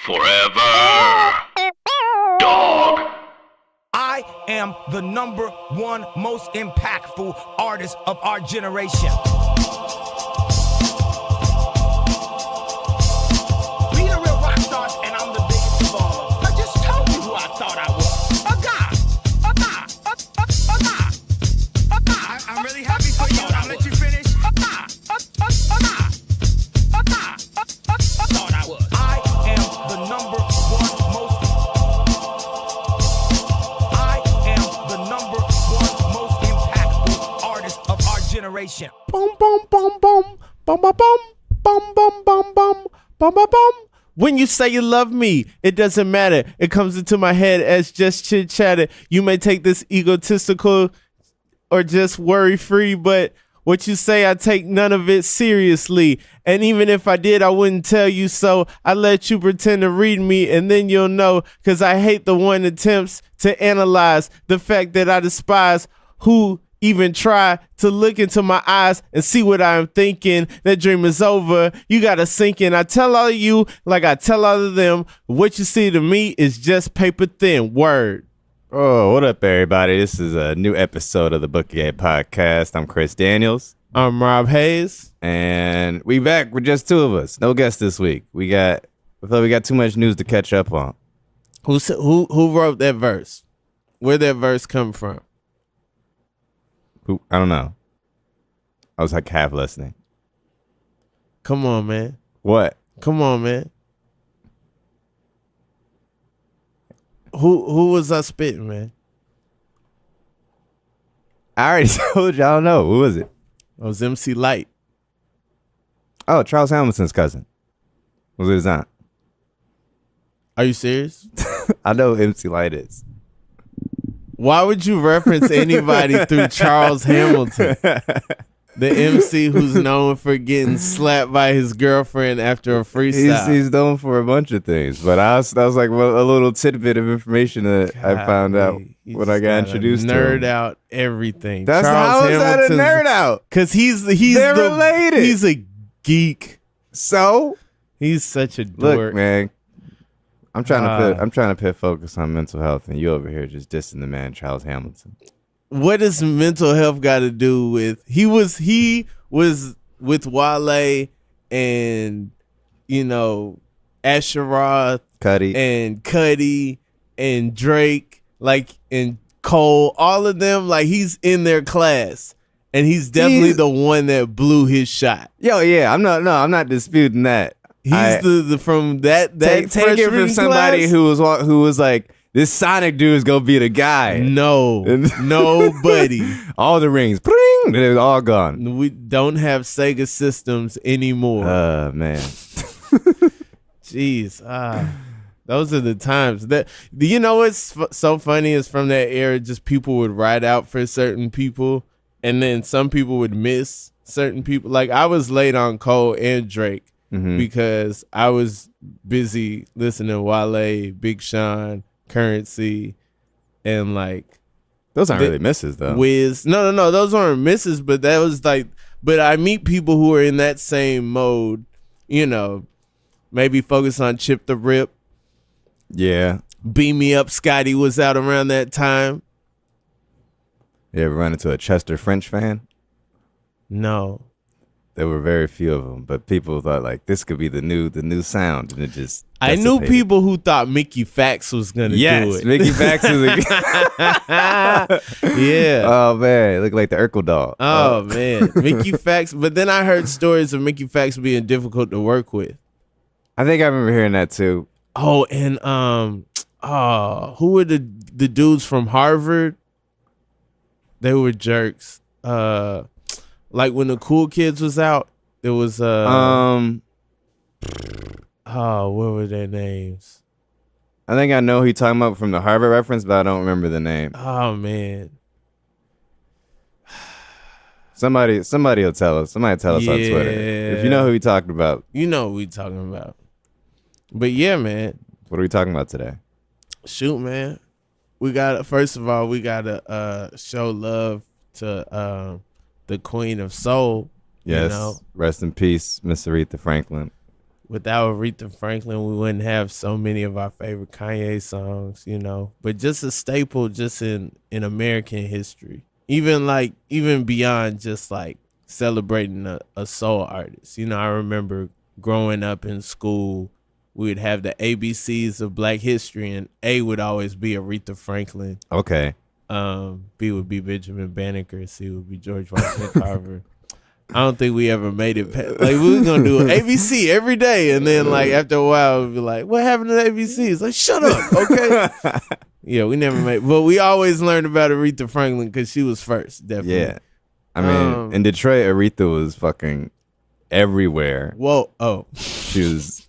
Forever. Dog. I am the number one most impactful artist of our generation. Be the real rock stars, and I'm the biggest of all. I just told you who I thought I was. A god. I'm really happy for you. I'll let you finish. Thought I was. I am the number one most. I am the number one most impactful artist of our generation. Boom, boom, boom, boom, boom, boom, boom, boom, boom, boom, boom, boom, boom, boom. When you say you love me, it doesn't matter. It comes into my head as just chit chatter. You may take this egotistical or just worry free, but what you say, I take none of it seriously. And even if I did, I wouldn't tell you so. I let you pretend to read me, and then you'll know. Cause I hate the one attempts to analyze the fact that I despise who even try to look into my eyes and see what I'm thinking. That dream is over. You gotta sink in. I tell all of you like I tell all of them. What you see to me is just paper thin. Word. Oh, what up, everybody? This is a new episode of the Book Game Podcast. I'm Chris Daniels. I'm Rob Hayes. And we back with just two of us. No guests this week. We feel we got too much news to catch up on. Who wrote that verse? Where'd that verse come from? I don't know. I was like half listening. Come on, man. What? Come on, man. Who was I spitting, man? I already told you. I don't know. Who was it? It was MC Light. Oh, Charles Hamilton's cousin. Was it his aunt? Are you serious? I know who MC Light is. Why would you reference anybody through Charles Hamilton? The MC who's known for getting slapped by his girlfriend after a freestyle. He's known for a bunch of things, but that was like a little tidbit of information that I found out when I got introduced to him. Nerd out everything. That's how is that a nerd out? Because they're related. He's a geek. So he's such a dork. Look, man. I'm trying to put focus on mental health, and you over here just dissing the man Charles Hamilton. What does mental health got to do with? He was with Wale and Asheroth, Cudi and Drake, and Cole, all of them. Like, he's in their class, and he's definitely the one that blew his shot. Yo, yeah, I'm not disputing that. He's the from that take it from somebody class? who was like, this Sonic dude is gonna be the guy. No, nobody. All the rings, pring, they're all gone. We don't have Sega systems anymore. Man. Jeez, those are the times. That what's so funny is from that era, just people would ride out for certain people, and then some people would miss certain people. Like, I was late on Cole and Drake because I was busy listening to Wale, Big Sean, Currency, and those aren't really misses though. Wiz. No, those aren't misses, but that was but I meet people who are in that same mode, maybe focus on Chip the Rip. Yeah. Beam Me Up Scotty was out around that time. You ever run into a Chester French fan? No. There were very few of them, but people thought this could be the new sound, and it just I knew people who thought Mickey Fax was gonna do it. Yes, Mickey Fax was yeah. Oh man, it looked like the Urkel doll. Oh man, Mickey Fax. But then I heard stories of Mickey Fax being difficult to work with. I think I remember hearing that too. Oh, and who were the dudes from Harvard? They were jerks. Like when the Cool Kids was out, there was what were their names? I think I know who you're talking about from the Harvard reference, but I don't remember the name. Oh man. Somebody will tell us. Somebody tell us on Twitter. If you know who we talking about. You know who we talking about. But yeah, man. What are we talking about today? Shoot, man. First of all, we gotta show love to the Queen of Soul. Yes. Rest in peace, Miss Aretha Franklin. without Aretha Franklin, we wouldn't have so many of our favorite Kanye songs, you know. But just a staple just in American history. Even beyond just like celebrating a soul artist. You know, I remember growing up in school, we would have the ABCs of Black history, and A would always be Aretha Franklin. Okay. B would be Benjamin Banneker. C would be George Washington Carver. I don't think we ever made it past. Like, we were going to do ABC every day. And then, like, after a while, we'd be like, what happened to ABC? It's like, shut up, okay? Yeah, we never made. But we always learned about Aretha Franklin because she was first, definitely. Yeah. I mean, in Detroit, Aretha was fucking everywhere. Whoa. Oh. She was.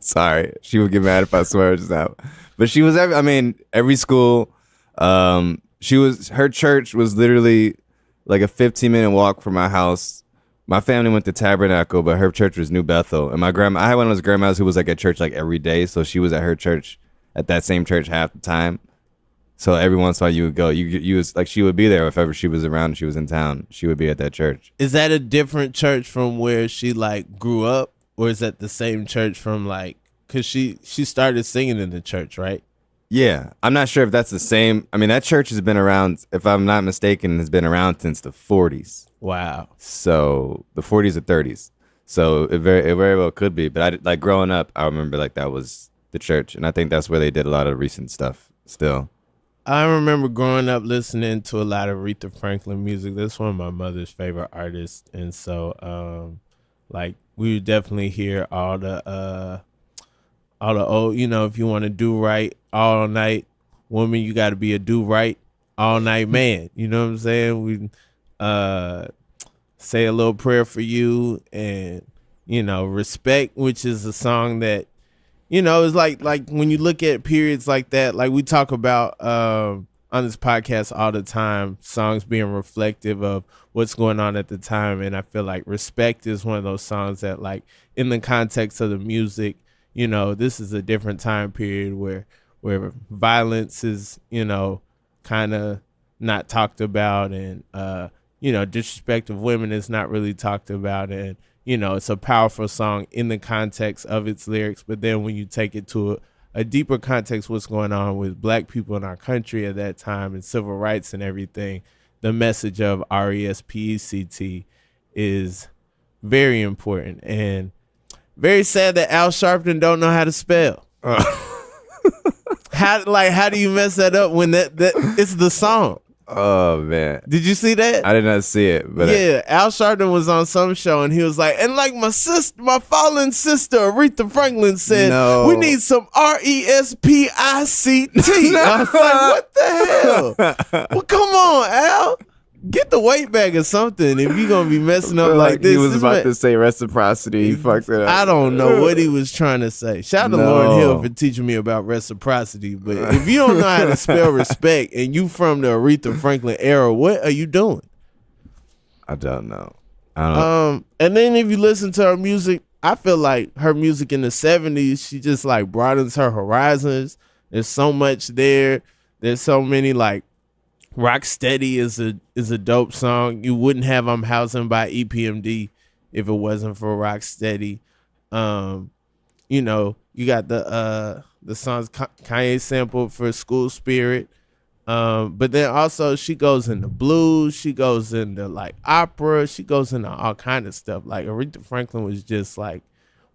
Sorry. She would get mad if I swear just now. But she was, every school. Her church was literally like a 15-minute walk from my house. My family went to Tabernacle, but her church was New Bethel. And I had one of those grandmas who was like at church like every day, so she was at her church at that same church half the time. So every once in a while you would go. You was like, she would be there if ever she was around and she was in town. She would be at that church. Is that a different church from where she like grew up, or is that the same church from like? Because she started singing in the church, right? Yeah, I'm not sure if that's the same. I mean, that church has been around, if I'm not mistaken, has been around since the 40s. Wow. So the 40s or 30s. So it very well could be. But like growing up, I remember like that was the church, and I think that's where they did a lot of recent stuff still. I remember growing up listening to a lot of Aretha Franklin music. That's one of my mother's favorite artists, and so like we would definitely hear all the old, you know, if you want to do right all night, woman, you got to be a do right all night man. You know what I'm saying? We say a little prayer for you, and you know, respect, which is a song that, you know, is like when you look at periods like that, like we talk about on this podcast all the time, songs being reflective of what's going on at the time, and I feel like Respect is one of those songs that, like, in the context of the music, you know, this is a different time period where violence is, you know, kind of not talked about, and you know, disrespect of women is not really talked about, and you know, it's a powerful song in the context of its lyrics. But then when you take it to a deeper context, what's going on with Black people in our country at that time and civil rights and everything, the message of RESPECT is very important, and very sad that Al Sharpton don't know how to spell. How do you mess that up when that it's the song? Oh man, did you see that? I did not see it, but yeah, Al Sharpton was on some show and he was like, and like my fallen sister Aretha Franklin said, no, we need some RESPICT. No. I was like, what the hell? Well, come on, Al. Get the weight back or something if you're going to be messing up like this. He was about to say reciprocity. He fucked it up. I don't know what he was trying to say. Shout out to Lauryn Hill for teaching me about reciprocity. But if you don't know how to spell respect and you from the Aretha Franklin era, what are you doing? I don't know. And then if you listen to her music, I feel like her music in the 70s, she just like broadens her horizons. There's so much there. There's so many like Rocksteady is a dope song. You wouldn't have I'm Housing by EPMD if it wasn't for Rocksteady. You know, you got the songs Kanye sampled for School Spirit. But then also she goes into blues, she goes into like opera, she goes into all kind of stuff. Like Aretha Franklin was just like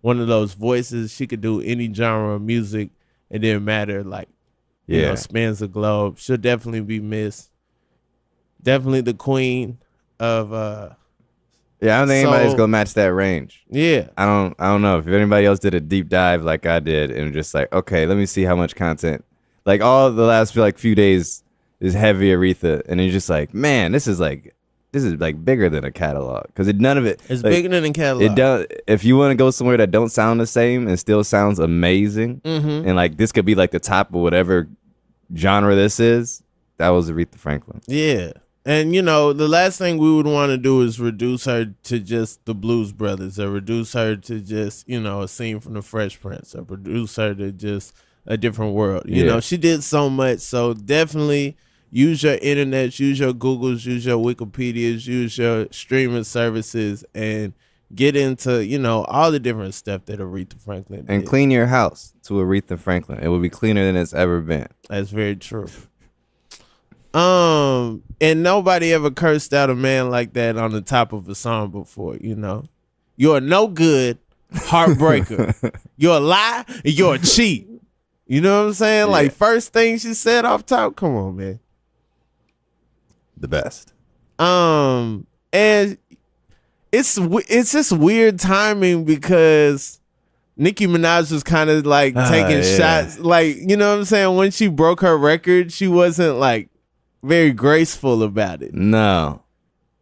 one of those voices. She could do any genre of music. It didn't matter, like, you know, spans the globe. She'll definitely be missed. Definitely the queen of I don't think anybody's gonna match that range. Yeah. I don't know if anybody else did a deep dive like I did and just like, okay, let me see how much content. Like all the last few days is heavy Aretha, and you're just like, man, this is like bigger than a catalog, because none of it it's like, bigger than a catalog. It does. If you want to go somewhere that don't sound the same and still sounds amazing, and like this could be like the top of whatever genre this is, that was Aretha Franklin. Yeah. And, you know, the last thing we would want to do is reduce her to just the Blues Brothers, or reduce her to just, you know, a scene from the Fresh Prince, or reduce her to just a different world. You know, she did so much. So definitely use your internet, use your Googles, use your Wikipedias, use your streaming services, and, get into, you know, all the different stuff that Aretha Franklin did. And clean your house to Aretha Franklin. It will be cleaner than it's ever been. That's very true. And nobody ever cursed out a man like that on the top of a song before, you know. You're a no good heartbreaker. You're a lie and you're a cheat. You know what I'm saying? Yeah. Like, first thing she said off top, come on, man. The best. And it's just weird timing because Nicki Minaj was kind of like taking shots. Like, you know what I'm saying? When she broke her record, she wasn't like very graceful about it. No.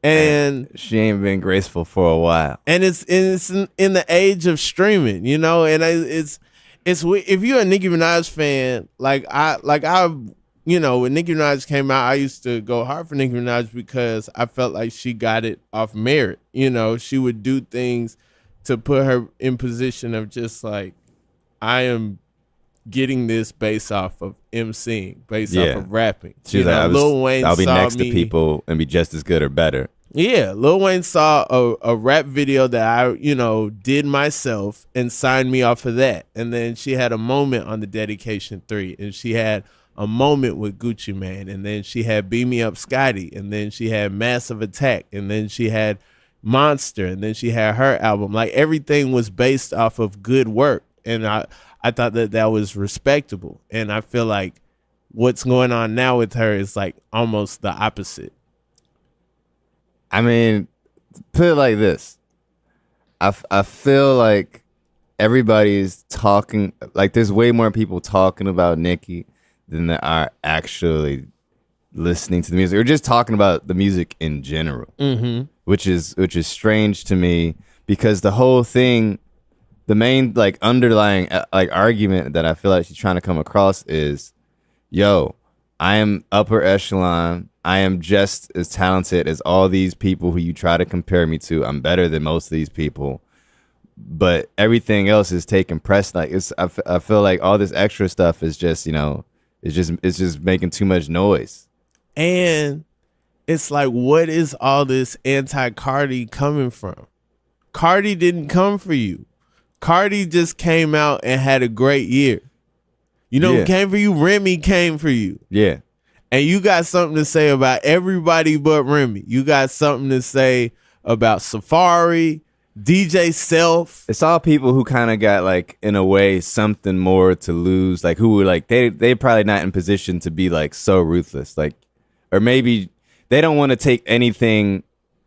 And she ain't been graceful for a while. And it's in the age of streaming, you know, and it's if you're a Nicki Minaj fan, like I you know, when Nicki Minaj came out, I used to go hard for Nicki Minaj because I felt like she got it off merit. You know, she would do things to put her in position of just like, I am getting this based off of MCing, based off of rapping. She's like, Lil Wayne I'll be saw next me, to people and be just as good or better. Yeah, Lil Wayne saw a rap video that I, you know, did myself and signed me off of that. And then she had a moment on the Dedication 3, and she had a moment with Gucci Mane, and then she had Beam Me Up Scotty, and then she had Massive Attack, and then she had Monster, and then she had her album. Like, everything was based off of good work, and I thought that was respectable. And I feel like what's going on now with her is like almost the opposite. I mean, put it like this. I feel like everybody's talking, like there's way more people talking about Nicki than there are actually listening to the music or just talking about the music in general, which is strange to me because the whole thing, the main like underlying like argument that I feel like she's trying to come across is, yo, I am upper echelon. I am just as talented as all these people who you try to compare me to. I'm better than most of these people, but everything else is taking precedence. Like I feel like all this extra stuff is just, you know, it's just making too much noise. And it's like, what is all this anti-Cardi coming from? Cardi didn't come for you. Cardi just came out and had a great year. You know who came for you? Remy came for you. Yeah. And you got something to say about everybody but Remy. You got something to say about Safari, DJ Self. It's all people who kind of got like, in a way, something more to lose. Like who were like, they probably not in position to be like so ruthless. Like, or maybe they don't want to take anything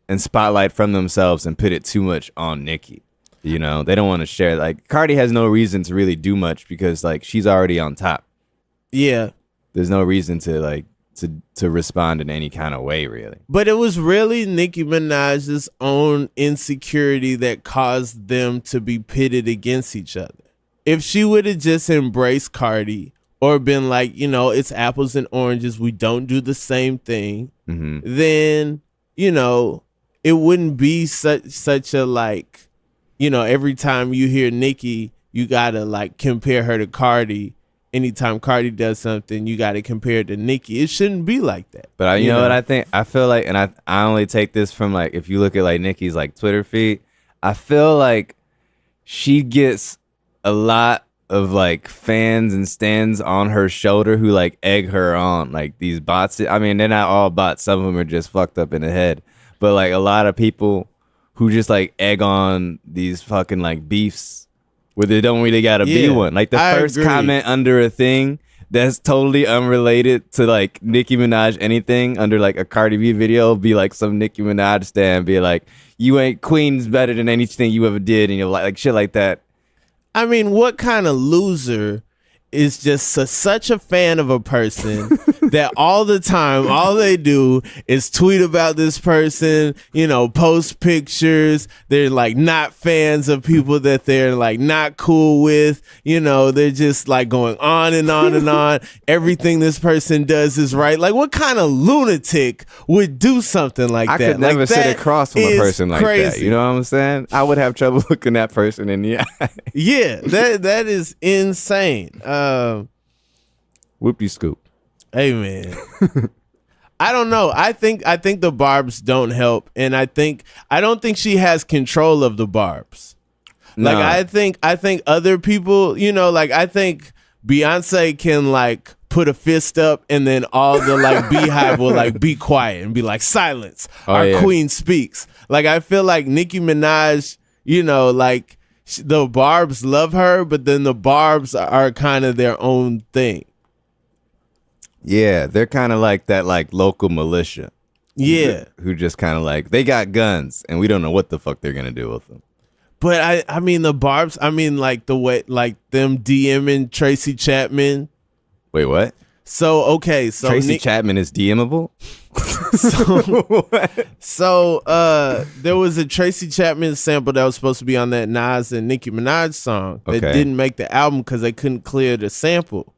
and spotlight from themselves and put it too much on Nicki. You know, they don't want to share. Like Cardi has no reason to really do much because like she's already on top. Yeah. There's no reason to like, to respond in any kind of way, really. But it was really Nicki Minaj's own insecurity that caused them to be pitted against each other. If she would have just embraced Cardi or been like, you know, it's apples and oranges, we don't do the same thing, then, you know, it wouldn't be such a like, you know, every time you hear Nicki, you gotta like compare her to Cardi. Anytime Cardi does something, you got to compare it to Nicki. It shouldn't be like that. But you know what I think? I feel like, and I only take this from like, if you look at like Nicki's like Twitter feed, I feel like she gets a lot of like fans and stands on her shoulder who like egg her on. Like these bots. I mean, they're not all bots. Some of them are just fucked up in the head. But like a lot of people who just like egg on these fucking like beefs where there don't really gotta be one. Like the first comment under a thing that's totally unrelated to like Nicki Minaj anything under like a Cardi B video be like some Nicki Minaj stan be like, you ain't Queen's better than anything you ever did, and you're like shit like that. I mean, what kind of loser is just such a fan of a person that all the time, all they do is tweet about this person, you know, post pictures. They're like not fans of people that they're like not cool with. You know, they're just like going on and on and on. Everything this person does is right. Like, what kind of lunatic would do something like that? I could never like, sit across from a person like that. You know what I'm saying? I would have trouble looking that person in the eye. Yeah, that is insane. Whoopty scoop. Hey man, I don't know. I think the barbs don't help, and I don't think she has control of the barbs. No. Like I think other people, like I think Beyonce can like put a fist up, and then all the like beehive will like be quiet and be like, silence. Our queen speaks. Like I feel like Nicki Minaj, like the barbs love her, but then the barbs are kind of their own thing. Yeah, they're kind of like that, like local militia. Yeah, who just kind of like they got guns, and we don't know what the fuck they're gonna do with them. But I mean the barbs. I mean like the way like them DMing Tracy Chapman. Wait, what? So okay, so Tracy Chapman is DMable. So there was a Tracy Chapman sample that was supposed to be on that Nas and Nicki Minaj song that didn't make the album because they couldn't clear the sample.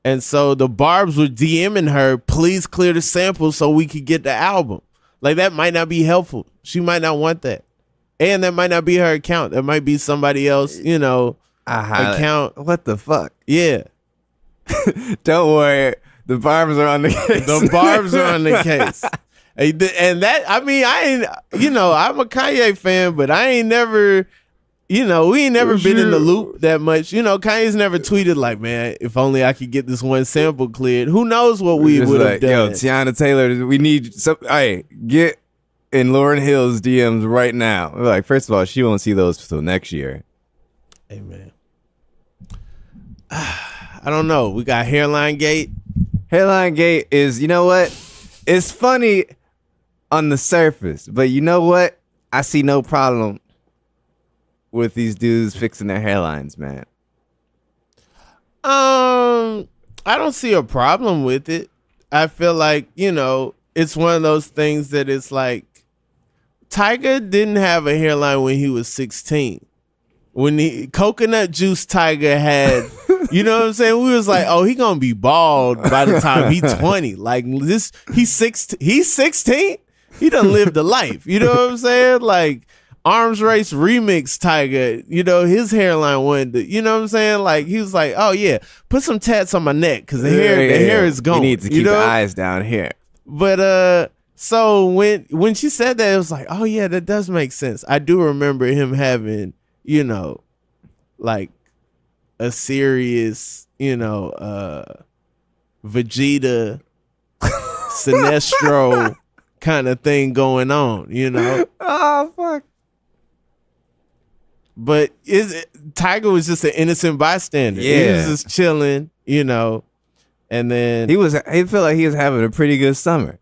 And so the barbs were DMing her, please clear the sample so we could get the album. Like that might not be helpful. She might not want that. And that might not be her account. That might be somebody else, account. What the fuck? Yeah. Don't worry. The barbs are on the case. The barbs are on the case. And that, I mean, I ain't, I'm a Kanye fan, but I ain't never, we ain't never been in the loop that much. Kanye's never tweeted like, man, if only I could get this one sample cleared. Who knows what we would have done. Yo, Tiana Taylor, we need some, hey, get in Lauryn Hill's DMs right now. We're like, first of all, she won't see those until next year. Hey, man. I don't know. We got Hairline Gate. Hairline Gate is, you know what? It's funny on the surface, but you know what? I see no problem with these dudes fixing their hairlines, man. I don't see a problem with it. I feel like, it's one of those things that it's like Tyga didn't have a hairline when he was 16. When Coconut Juice Tyga had, you know what I'm saying? We was like, oh, he gonna be bald by the time he's 20. Like this, he's 16. He done lived a life. You know what I'm saying? Like Arms Race Remix Tyga, his hairline wasn't, you know what I'm saying? Like he was like, oh yeah, put some tats on my neck because the hair is gone. You need to keep the eyes down here. But so when she said that, it was like, oh yeah, that does make sense. I do remember him having, like a serious, Vegeta, Sinestro kind of thing going on, Oh fuck. But Tyga was just an innocent bystander. Yeah. He was just chilling, and then He felt like he was having a pretty good summer.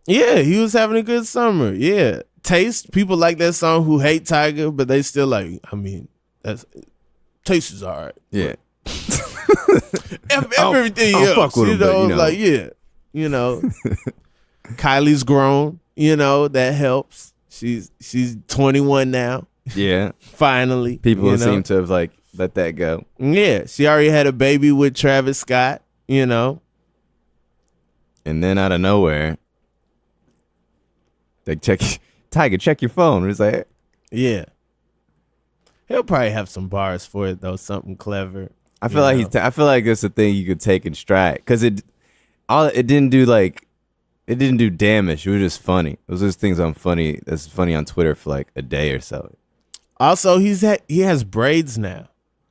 yeah, he was having a good summer. Yeah. Taste, people like that song who hate Tyga, but they still like, I mean, Taste is all right. Yeah. Everything I'll else, fuck with him, but, like, yeah, Kylie's grown, that helps. She's 21 now. Yeah. Finally. People seem to have like let that go. Yeah, she already had a baby with Travis Scott, And then out of nowhere, they Tyga, check your phone. It's like, yeah. He'll probably have some bars for it though, something clever. I feel like I feel like it's a thing you could take in stride because it didn't do damage. It was just funny. It was just things that's funny on Twitter for like a day or so. Also, he has braids now,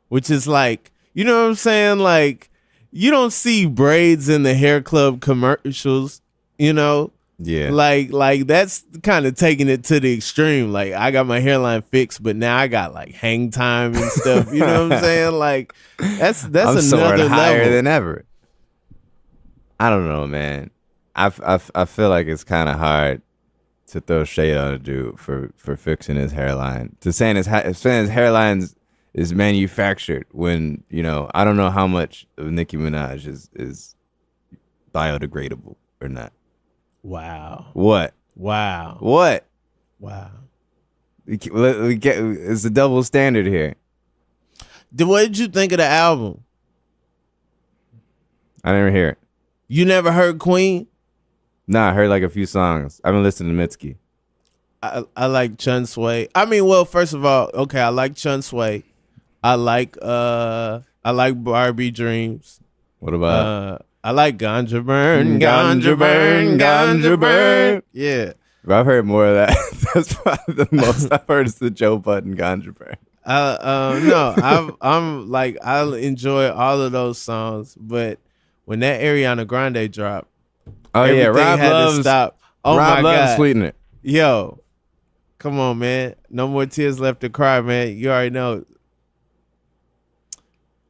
which is like, you know what I'm saying? Like, you don't see braids in the hair club commercials, Yeah. Like that's kind of taking it to the extreme. Like, I got my hairline fixed, but now I got like hang time and stuff. You know what I'm saying? Like, that's I'm another soaring higher level. than ever. I don't know, man. I feel like it's kind of hard to throw shade on a dude for fixing his hairline. To saying his hairline is manufactured when, I don't know how much of Nicki Minaj is biodegradable or not. Wow. What? Wow. What? Wow. It's a double standard here. What did you think of the album? I never hear it. You never heard Queen? Nah, I heard like a few songs. I've been listening to Mitski. I like Chun Sway. I mean, well, first of all, okay, I like Chun Sway. I like Barbie Dreams. What about I like Ganja Burn, Ganja Burn, Ganja Burn. Yeah. Bro, I've heard more of that. That's probably the most I've heard is the Joe Budden Ganja Burn. No, I'm like, I enjoy all of those songs, but when that Ariana Grande dropped, everything Rob had loves to stop. Oh Rob my loves God. Sweetener. Yo, come on, man. No more tears left to cry, man. You already know.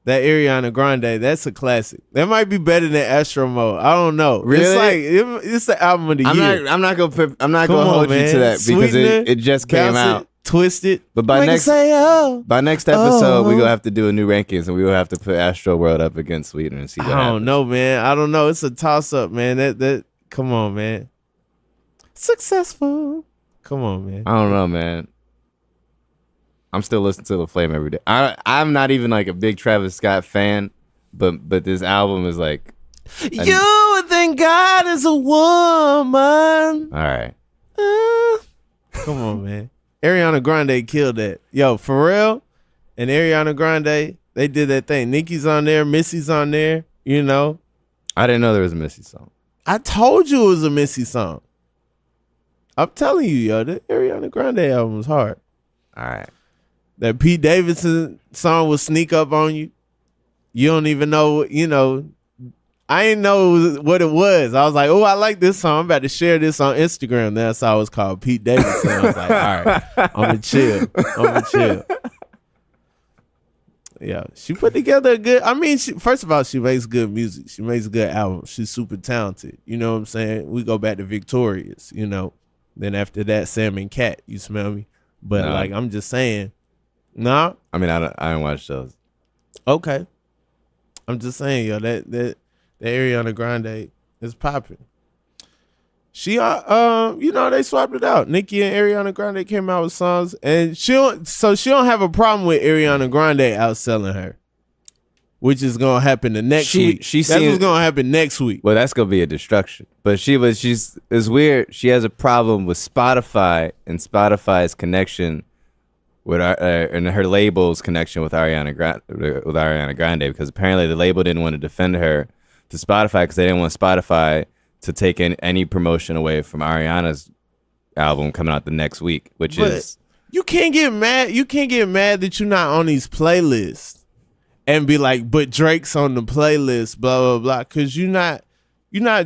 That Ariana Grande, that's a classic. That might be better than Astroworld. I don't know. Really? It's like it's the album of the year. I'm not gonna Come on, hold you man. to that because Sweetener, it just came Bounce out. It, Twist It. But by Make it next say, oh. by next episode, Oh. we're gonna have to do a new rankings and we will have to put Astroworld up against Sweetener and see what I happens. don't know, man. I don't know. It's a toss up, man. That come on, man. Successful. Come on, man. I don't know, man. I'm still listening to The Flame every day. I'm not even like a big Travis Scott fan, but this album is like You would think God is a woman. all right. Come on, man. Ariana Grande killed that. Yo, Pharrell and Ariana Grande, they did that thing. Nicki's on there, Missy's on there, you know. I didn't know there was a Missy song. I told you it was a Missy song. I'm telling you, yo, the Ariana Grande album was hard. All right. That Pete Davidson song will sneak up on you. You don't even know, you know. I didn't know what it was. I was like, oh, I like this song. I'm about to share this on Instagram. Then I saw it was called Pete Davidson. I was like, all right, I'm going to chill. Yeah, she put together a good, I mean, first of all, she makes good music. She makes good albums. She's super talented. You know what I'm saying? We go back to Victorious, you know. Then after that, Sam and Cat, you smell me? But No. like, I'm just saying, nah, I mean, I don't watch those. okay. I'm just saying, yo, that Ariana Grande is popping. She, you know, they swapped it out. Nicki and Ariana Grande came out with songs, and she don't have a problem with Ariana Grande outselling her, which is gonna happen the next week. That's what's gonna happen next week. Well, that's gonna be a destruction. But it's weird. She has a problem with Spotify and Spotify's connection with and her label's connection with Ariana Grande because apparently the label didn't want to defend her to Spotify because they didn't want Spotify to take any promotion away from Ariana's album coming out the next week, But you can't get mad. You can't get mad that you're not on these playlists and be like, but Drake's on the playlist, blah blah blah, because you're not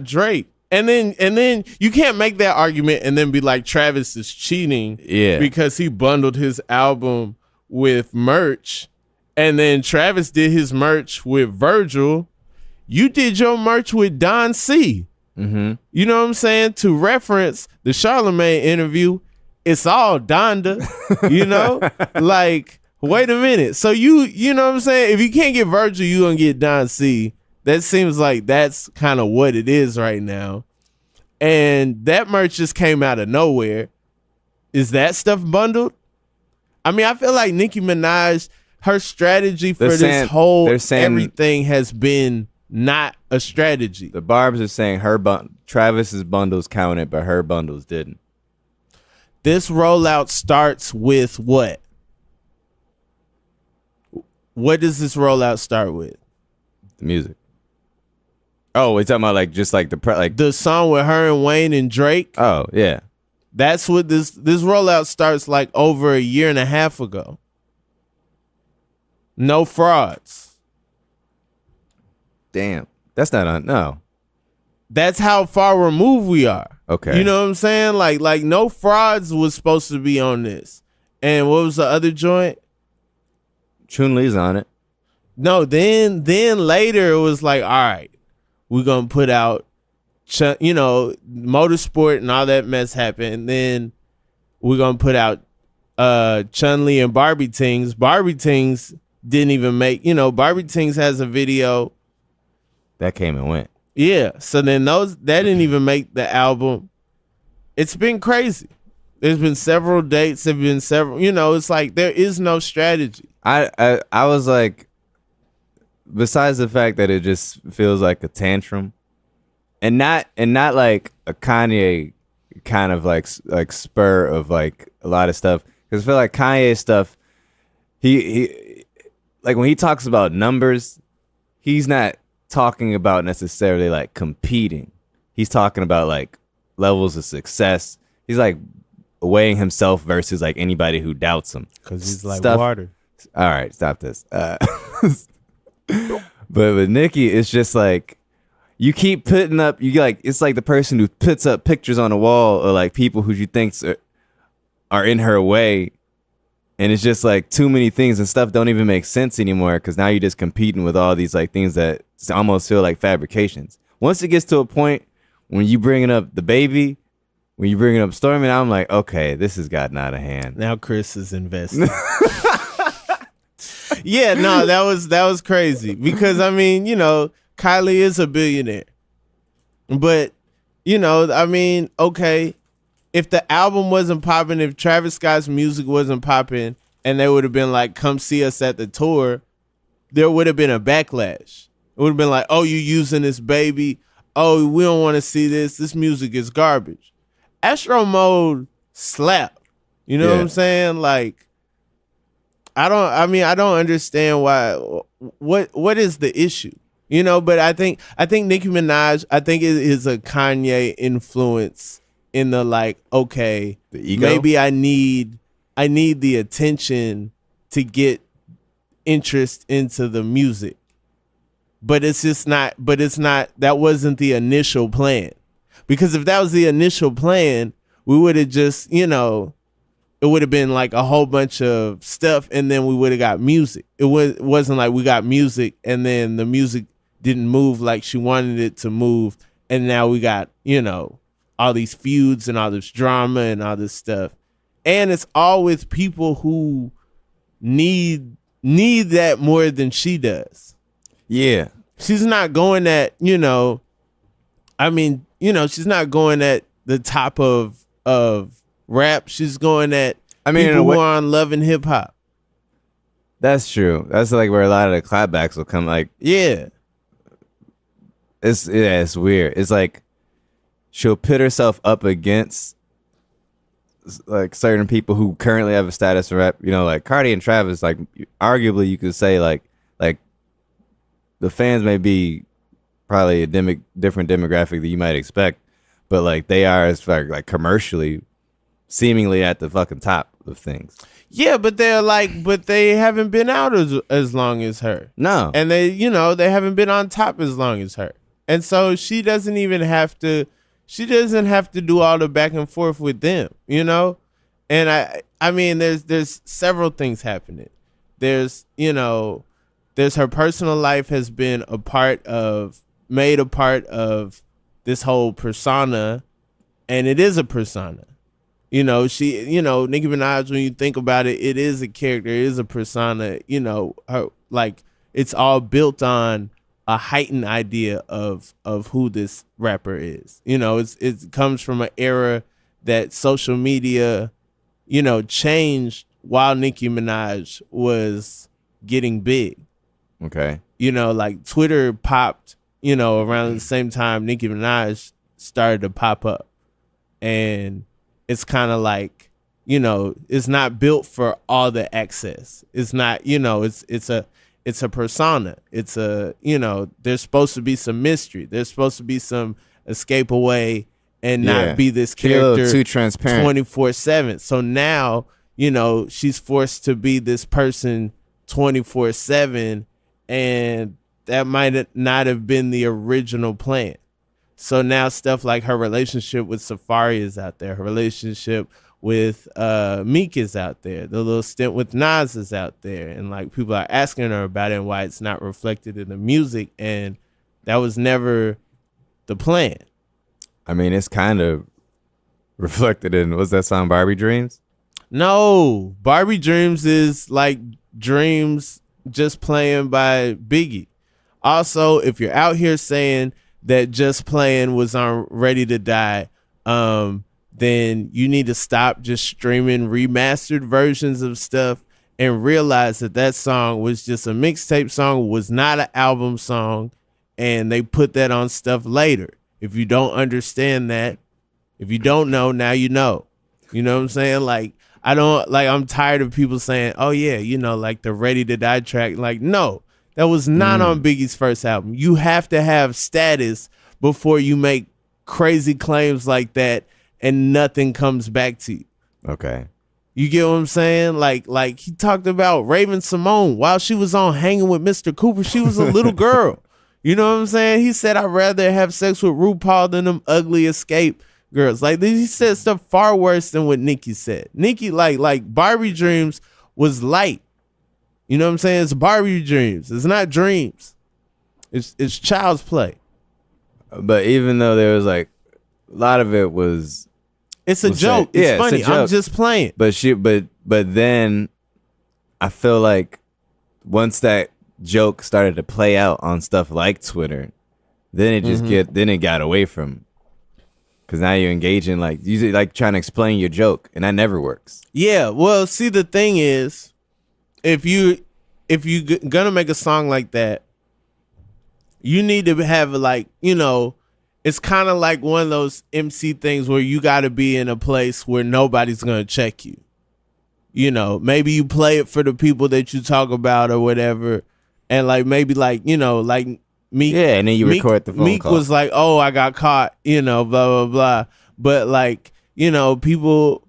Drake. And then you can't make that argument and then be like Travis is cheating, because he bundled his album with merch, and then Travis did his merch with Virgil. You did your merch with Don C. Mm-hmm. You know what I'm saying? To reference the Charlemagne interview, it's all Donda. You know, like wait a minute. So you know what I'm saying? If you can't get Virgil, you gonna get Don C. That seems like that's kind of what it is right now. And that merch just came out of nowhere. Is that stuff bundled? I mean, I feel like Nicki Minaj, her strategy for this whole everything has been not a strategy. The Barbs are saying Travis's bundles counted, but her bundles didn't. This rollout starts with what? What does this rollout start with? The music. Oh, we're talking about like just like the song with her and Wayne and Drake. Oh yeah, that's what this rollout starts like over a year and a half ago. No frauds. Damn, that's not no. That's how far removed we are. Okay, you know what I'm saying? Like No Frauds was supposed to be on this, and what was the other joint? Chun-Li's on it. No, then later it was like, all right, we're gonna put out, you know, Motorsport and all that mess happened. And then we're gonna put out Chun-Li and Barbie Tings. Barbie Tings didn't even make, you know, Barbie Tings has a video that came and went. Yeah, so then that didn't even make the album. It's been crazy. There's been several dates. There've been several. You know, it's like there is no strategy. I was like, besides the fact that it just feels like a tantrum, and not like a Kanye kind of like spur of like a lot of stuff. Because I feel like Kanye stuff, he like when he talks about numbers, he's not talking about necessarily like competing. He's talking about like levels of success. He's like weighing himself versus like anybody who doubts him. Because he's like Stuff. water. All right, stop this. But with Nicki, it's just like you keep putting up. You like it's like the person who puts up pictures on the wall or like people who you think are in her way, and it's just like too many things and stuff don't even make sense anymore because now you're just competing with all these like things that almost feel like fabrications. Once it gets to a point when you bringing up the baby, when you bringing up Stormy, I'm like, okay, this has gotten out of hand. Now Chris is invested. Yeah, no, that was crazy because I mean, you know, Kylie is a billionaire, but you know, I mean, okay, if the album wasn't popping, if Travis Scott's music wasn't popping, and they would have been like, "Come see us at the tour," there would have been a backlash. It would have been like, "Oh, you using this baby? Oh, we don't want to see this. This music is garbage." Astro Mode slap. You know what I'm saying? Like, I don't understand why. What is the issue? You know, but I think Nicki Minaj, I think it is a Kanye influence in the like, okay, the ego? Maybe I need the attention to get interest into the music. But it's not that wasn't the initial plan. Because if that was the initial plan, we would have just, you know, it would have been like a whole bunch of stuff and then we would have got music. It wasn't like we got music and then the music didn't move like she wanted it to move. And now we got, you know, all these feuds and all this drama and all this stuff. And it's all with people who need that more than she does. Yeah. She's not going at, you know, I mean, you know, she's not going at the top of rap. She's going at people who are on Love and Hip Hop. That's true. That's like where a lot of the clapbacks will come. Like, yeah, it's weird. It's like she'll pit herself up against like certain people who currently have a status of rap. You know, like Cardi and Travis. Like, arguably, you could say like the fans may be probably a different demographic that you might expect, but like they are as far like commercially seemingly at the fucking top of things. Yeah, but they haven't been out as long as her. No. And they haven't been on top as long as her. And so she doesn't have to do all the back and forth with them, you know? And I mean there's several things happening. There's her personal life has been made a part of this whole persona, and it is a persona. You know, Nicki Minaj, when you think about it, it is a character, it is a persona, you know, her, like it's all built on a heightened idea of who this rapper is. You know, it comes from an era that social media, you know, changed while Nicki Minaj was getting big. Okay. You know, like Twitter popped, you know, around the same time Nicki Minaj started to pop up. And it's kind of like, you know, it's not built for all the access. It's not, you know, it's a persona. It's a, you know, there's supposed to be some mystery. There's supposed to be some escape away and not be this character too transparent 24/7. So now, you know, she's forced to be this person 24/7. And that might not have been the original plan. So now stuff like her relationship with Safari is out there. Her relationship with Meek is out there. The little stint with Nas is out there. And like people are asking her about it and why it's not reflected in the music. And that was never the plan. I mean, it's kind of reflected in, what's that song, Barbie Dreams? No, Barbie Dreams is like Dreams Just Playing by Biggie. Also, if you're out here saying that Just Playing was on Ready to Die, then you need to stop just streaming remastered versions of stuff and realize that song was just a mixtape song, was not an album song, and they put that on stuff later. If you don't understand that, if you don't know, now you know. You know what I'm saying? Like, I'm tired of people saying, oh yeah, you know, like the Ready to Die track. Like, no, That was not on Biggie's first album. You have to have status before you make crazy claims like that and nothing comes back to you. Okay. You get what I'm saying? Like he talked about Raven Simone while she was on Hanging with Mr. Cooper. She was a little girl. You know what I'm saying? He said, I'd rather have sex with RuPaul than them ugly Escape girls. Like, he said stuff far worse than what Nicki said. Nicki, like Barbie Dreams was light. You know what I'm saying? It's Barbie Dreams. It's not dreams. It's child's play. But even though there was like a lot of it was, it's a joke. It's funny. It's a joke. I'm just playing. But then I feel like once that joke started to play out on stuff like Twitter, then it just then it got away from. Because now you're engaging usually like trying to explain your joke, and that never works. Yeah. Well, see, the thing is, if you gonna make a song like that, you need to have it's kind of like one of those MC things where you got to be in a place where nobody's gonna check you. Maybe you play it for the people that you talk about or whatever, and maybe Meek. Yeah, and then you record the phone Meek call. was like, "Oh, I got caught," blah blah blah. But people,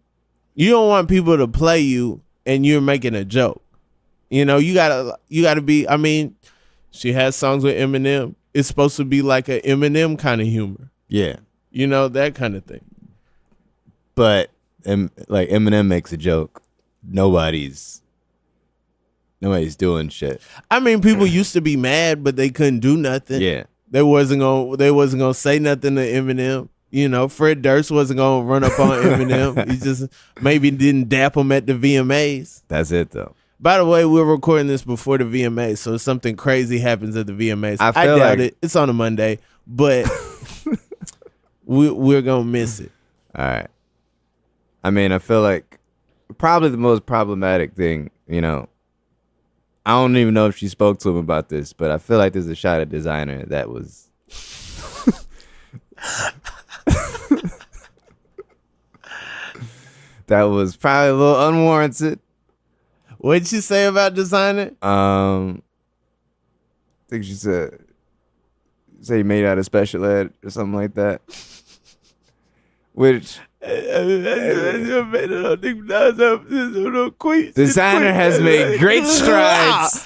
you don't want people to play you, and you're making a joke. You gotta be. I mean, she has songs with Eminem. It's supposed to be like an Eminem kind of humor. Yeah, that kind of thing. But like Eminem makes a joke, nobody's doing shit. I mean, people used to be mad, but they couldn't do nothing. Yeah, they wasn't gonna say nothing to Eminem. Fred Durst wasn't gonna run up on Eminem. He just maybe didn't dap him at the VMAs. That's it though. By the way, we're recording this before the VMAs, so if something crazy happens at the VMAs, I doubt it. It's on a Monday, but we're gonna miss it. All right. I mean, I feel like probably the most problematic thing, I don't even know if she spoke to him about this, but I feel like there's a shot at Designer that was that was probably a little unwarranted. What did she say about Designer? I think she said he made out of special ed or something like that. Which Designer has made great strides.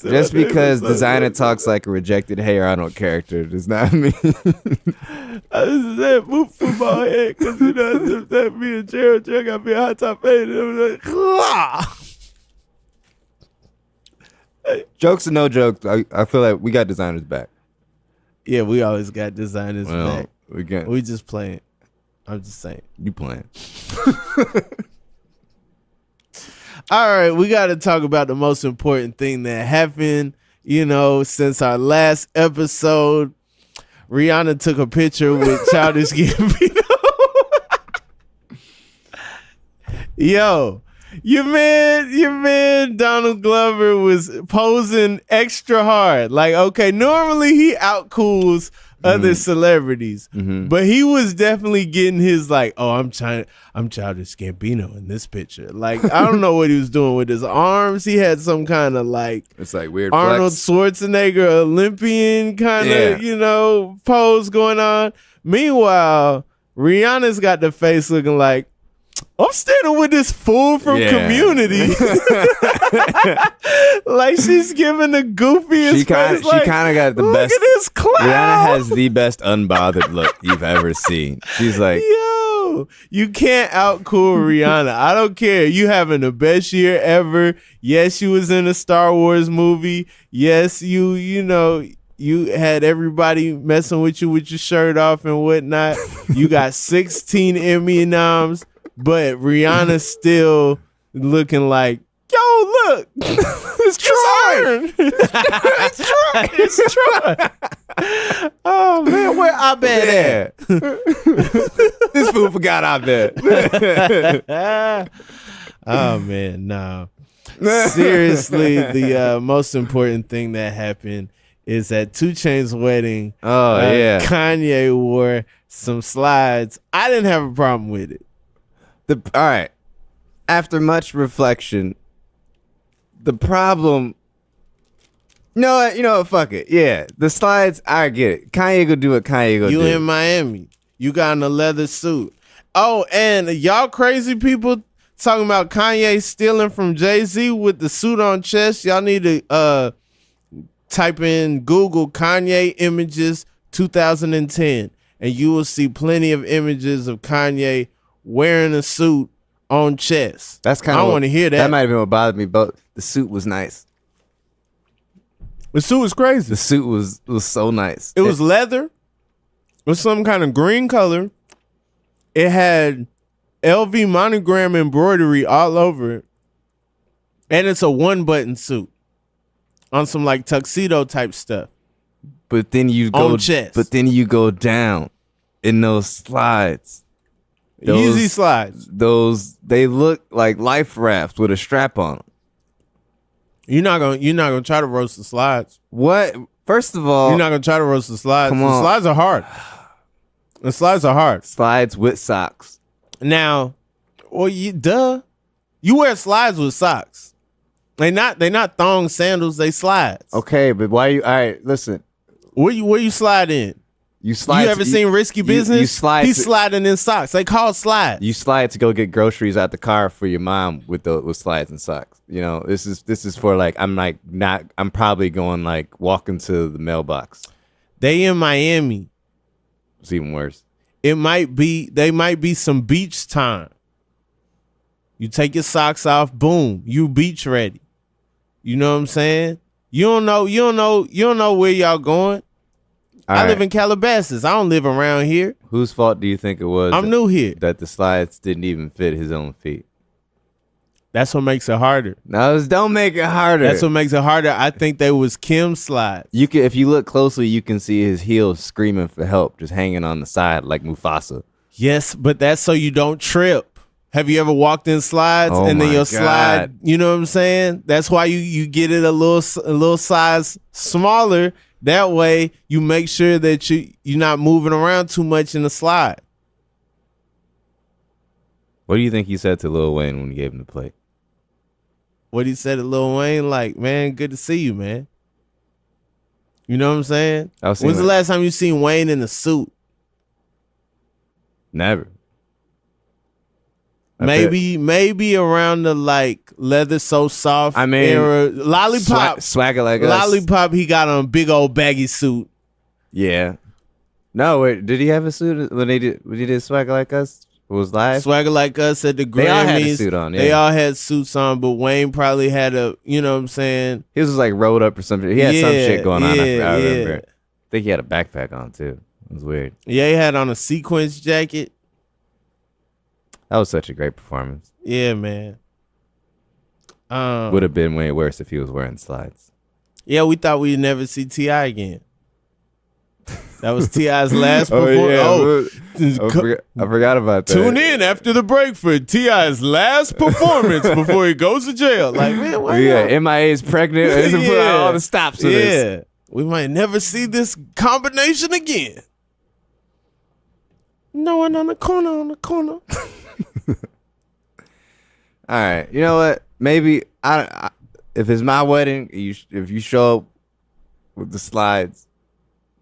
Just because Designer talks like a rejected Hey Arnold character does not mean. I just said move football head because that me and Gerald got me a hot top fade. Jokes or no jokes, I feel like we got Designers back. Yeah, we always got Designers back. We just playing. I'm just saying. You playing. All right, we got to talk about the most important thing that happened, since our last episode. Rihanna took a picture with Childish Gambino. Yo. Your man Donald Glover was posing extra hard. Like, okay, normally he outcools other celebrities, but he was definitely getting his I'm Childish Gambino in this picture. Like, I don't know what he was doing with his arms. He had some kind of it's like weird Arnold flex. Schwarzenegger Olympian kind of pose going on. Meanwhile, Rihanna's got the face looking like, I'm standing with this fool from Community. Like, she's giving the goofiest She kind of got the look best. Look at this clown. Rihanna has the best unbothered look you've ever seen. She's like, yo, you can't outcool Rihanna. I don't care. You having the best year ever. Yes, you was in a Star Wars movie. Yes, you had everybody messing with you with your shirt off and whatnot. You got 16 Emmy noms. But Rihanna's still looking like, yo, look, it's Troy. It's Troy. Oh man, where I bet at? this fool forgot I bet. Oh man, no. Seriously, the most important thing that happened is at 2 Chainz's wedding. Oh, yeah. Kanye wore some slides. I didn't have a problem with it. All right. After much reflection, the problem. No, you know what? Fuck it. Yeah, the slides. I get it. Kanye go do what Kanye go do. You in Miami. You got in a leather suit. Oh, and y'all crazy people talking about Kanye stealing from Jay-Z with the suit on chest. Y'all need to type in Google Kanye images 2010, and you will see plenty of images of Kanye wearing a suit on chest. That's kind of. I want to hear that. That might have been what bothered me, but the suit was nice. The suit was crazy. The suit was so nice. It was leather with some kind of green color. It had LV monogram embroidery all over it. And it's a 1-button suit on some like tuxedo type stuff. But then you go on chest. But then you go down in those slides. Easy slides. They look like life rafts with a strap on them. You're not gonna try to roast the slides. What? First of all, you're not gonna try to roast the slides. Come the on. slides are hard. The slides are hard. Slides with socks. Now, well, you wear slides with socks. They not thong sandals. They slides. Okay, but why you? All right, listen. Where you slide in? You slide. You ever seen Risky Business? You slide. He's sliding in socks. They call slides. You slide to go get groceries out the car for your mom with slides and socks. You know, this is for like I'm probably going like walking to the mailbox. They in Miami. It's even worse. They might be some beach time. You take your socks off, boom, you beach ready. You know what I'm saying? You don't know where y'all going. I live in Calabasas. I don't live around here. Whose fault do you think it was? I'm new here. That the slides didn't even fit his own feet. That's what makes it harder. No, don't make it harder. That's what makes it harder. I think they was Kim's slides. If you look closely, you can see his heels screaming for help, just hanging on the side like Mufasa. Yes, but that's so you don't trip. Have you ever walked in slides and then your slide? You know what I'm saying? That's why you get it a little size smaller. That way you make sure that you're not moving around too much in the slide. What do you think he said to Lil Wayne when he gave him the plate? What he said to Lil Wayne, like, man, good to see you, man. You know what I'm saying? When's the last time you seen Wayne in a suit? Never. Maybe around the like leather so soft era. Lollipop. Swagger like us. Lollipop, he got on a big old baggy suit. Yeah. No, wait, did he have a suit when he did Swagger Like Us? It was live? Swagger Like Us at the Grammys. They all had a suit on, yeah. They all had suits on, but Wayne probably had a, you know what I'm saying? He was like rolled up or something. He had some shit going on. I remember. I think he had a backpack on too. It was weird. Yeah, he had on a sequence jacket. That was such a great performance. Yeah, man. Would have been way worse if he was wearing slides. Yeah, we thought we'd never see T.I. again. That was T.I.'s last performance. I forgot about that. Tune in after the break for T.I.'s last performance before he goes to jail. Like, man, why not? MIA is pregnant. Put out all the stops for this. We might never see this combination again. No one on the corner. All right, you know what? Maybe if it's my wedding, if you show up with the slides,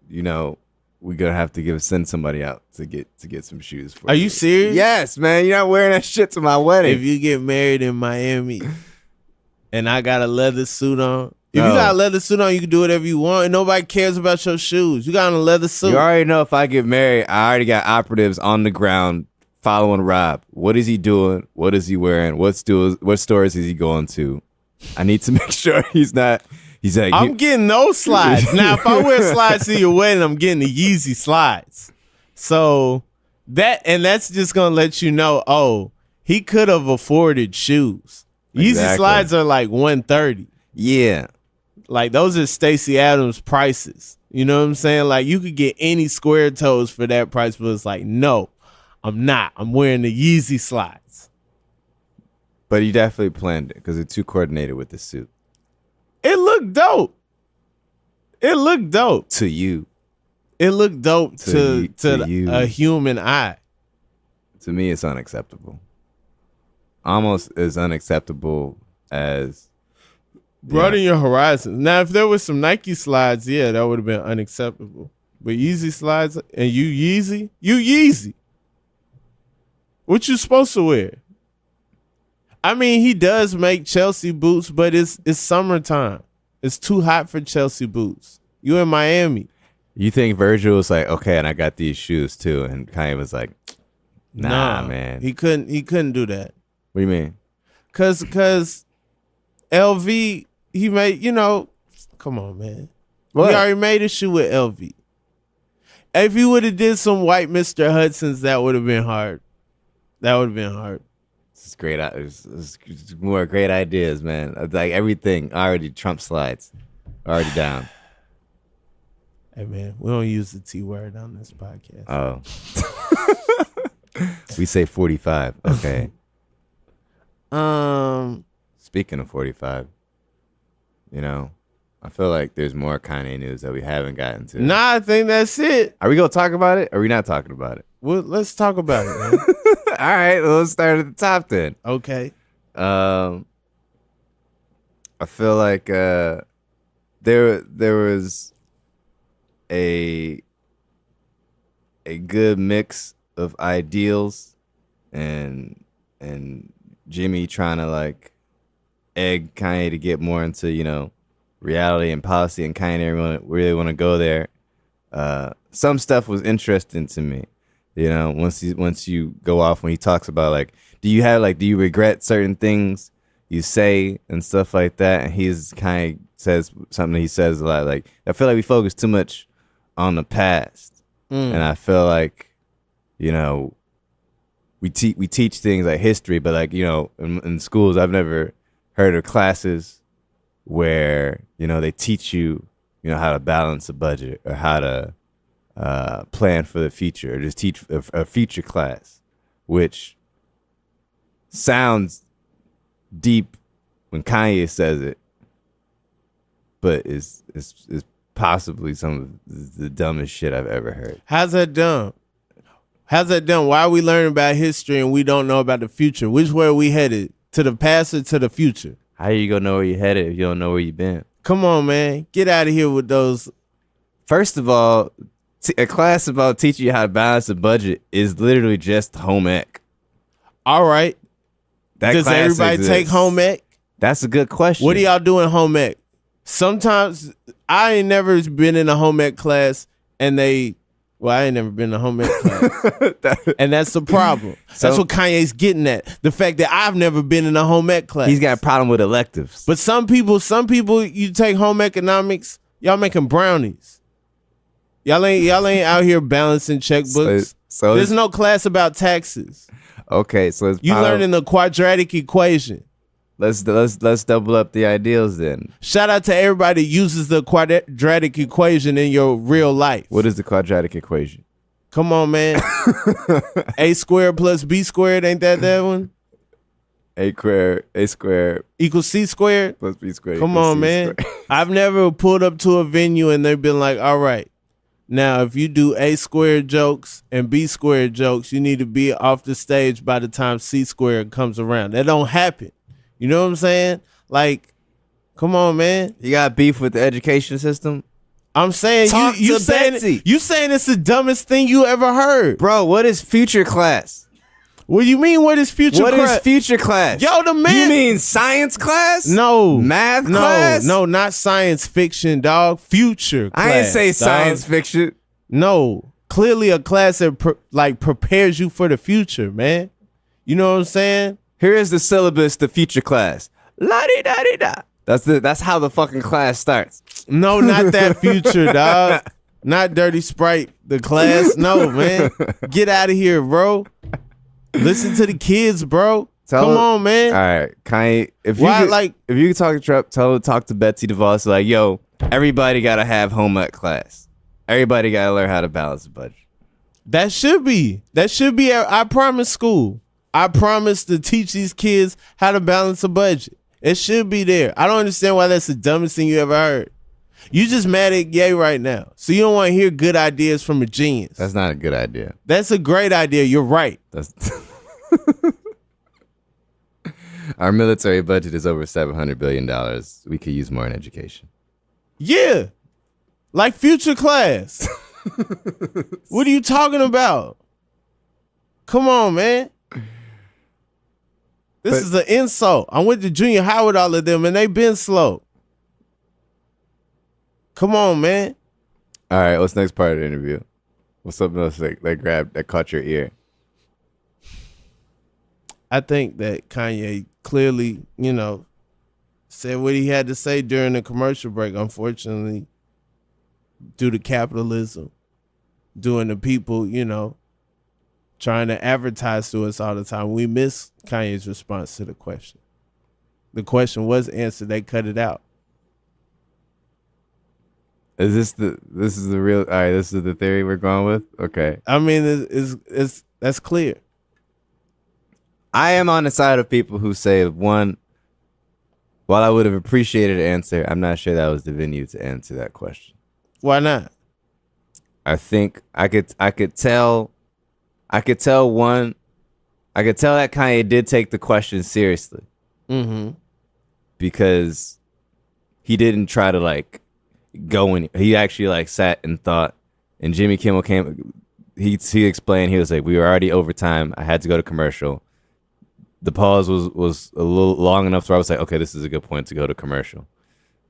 you know, we're gonna have to send somebody out to get some shoes for you. Are you serious? Yes, man. You're not wearing that shit to my wedding. If you get married in Miami and I got a leather suit on, if you got a leather suit on, you can do whatever you want and nobody cares about your shoes. You got on a leather suit. You already know if I get married, I already got operatives on the ground following Rob. What is he doing? What is he wearing? What stores is he going to? I need to make sure he's not. He's like, I'm getting those slides. Now, if I wear slides to your wedding, I'm getting the Yeezy slides. So that's just gonna let you know, oh, he could have afforded shoes. Exactly. Yeezy slides are like $130. Yeah. Like those are Stacey Adams prices. You know what I'm saying? Like you could get any square toes for that price, but it's like, no, I'm not. I'm wearing the Yeezy slides. But you definitely planned it because it's too coordinated with the suit. It looked dope. It looked dope. To you. It looked dope to you. a human eye. To me, it's unacceptable. Almost as unacceptable as Broaden your horizons. Now, if there was some Nike slides, yeah, that would have been unacceptable. But Yeezy slides and you Yeezy. What you supposed to wear? I mean, he does make Chelsea boots, but it's summertime. It's too hot for Chelsea boots. You in Miami. You think Virgil was like, okay, and I got these shoes too, and Kanye was like, nah, man. He couldn't do that. What do you mean? Cause LV, he made, come on, man. What? He already made a shoe with LV. If he would have did some white Mr. Hudson's, that would have been hard. It's great. It's more great ideas, man. Like everything already Trump slides, already down. Hey, man, we don't use the T word on this podcast. Oh. We say 45. Okay. Speaking of 45, I feel like there's more Kanye news that we haven't gotten to. Nah, I think that's it. Are we going to talk about it? Or are we not talking about it? Well, let's talk about it, man. All right, well, let's start at the top then. Okay. I feel like there was a good mix of ideals and Jimmy trying to like egg Kanye to get more into reality and policy, and Kanye really want to go there. Some stuff was interesting to me. Once you go off when he talks about like, do you regret certain things you say and stuff like that, and he's kind of says something he says a lot, like, I feel like we focus too much on the past, and I feel like we teach things like history, but like in schools I've never heard of classes where they teach you how to balance a budget or how to plan for the future, or just teach a future class, which sounds deep when Kanye says it, but is possibly some of the dumbest shit I've ever heard. How's that dumb? Why are we learning about history and we don't know about the future? Which way are we headed? To the past or to the future? How you gonna know where you're headed if you don't know where you've been? Come on, man. Get out of here with those. First of all, a class about teaching you how to balance a budget is literally just home ec. All right. Does class everybody exists. take home ec? That's a good question. What do y'all do in home ec? Sometimes I ain't never been in a home ec class and I ain't never been in a home ec class. And that's the problem. That's what Kanye's getting at. The fact that I've never been in a home ec class. He's got a problem with electives. But some people, you take home economics, y'all making brownies. Y'all ain't out here balancing checkbooks. So there's no class about taxes. Okay, so you learning the quadratic equation. Let's double up the ideals then. Shout out to everybody that uses the quadratic equation in your real life. What is the quadratic equation? Come on, man. A squared plus B squared, ain't that one? A squared equals C squared plus B squared. Come on, man. I've never pulled up to a venue and they've been like, all right, now if you do A squared jokes and B squared jokes, you need to be off the stage by the time C squared comes around. That don't happen. You know what I'm saying? Like, come on, man. You got beef with the education system? I'm saying you saying it's the dumbest thing you ever heard. Bro, what is future class? What do you mean what is future class? What is future class? Yo, the man. You mean science class? No. Math class? No, not science fiction, dog. Future class. I ain't say dog. science fiction. No. Clearly a class that prepares you for the future, man. You know what I'm saying? Here is the syllabus to future class. La-di-da-di-da. That's how the fucking class starts. No, not that future, dog. Not Dirty Sprite, the class. No, man. Get out of here, bro. Listen to the kids, bro. Come on, man. All right, Kanye. If you could talk to Trump, talk to Betsy DeVos, like, yo, everybody gotta have home ec class. Everybody gotta learn how to balance a budget. That should be I promise school. I promise to teach these kids how to balance a budget. It should be there. I don't understand why that's the dumbest thing you ever heard. You just mad at Ye right now. So you don't want to hear good ideas from a genius. That's not a good idea. That's a great idea. You're right. That's our military budget is over $700 billion. We could use more in education. Yeah. Like future class. What are you talking about? Come on, man. This is an insult. I went to junior high with all of them, and they been slow. Come on, man. All right, what's the next part of the interview? What's something else that caught your ear? I think that Kanye clearly, said what he had to say during the commercial break. Unfortunately, due to capitalism, doing the people, trying to advertise to us all the time, we miss Kanye's response to the question. The question was answered. They cut it out. Is this is the real? All right, this is the theory we're going with. Okay. I mean, it's that's clear. I am on the side of people who say, one, while I would have appreciated an answer, I'm not sure that was the venue to answer that question. Why not? I think I could tell that Kanye did take the question seriously. Mm-hmm. Because he didn't try to go in. He actually sat and thought. And Jimmy Kimmel came. He explained. He was like, "We were already over time. I had to go to commercial. The pause was a little long enough where I was like, okay, this is a good point to go to commercial.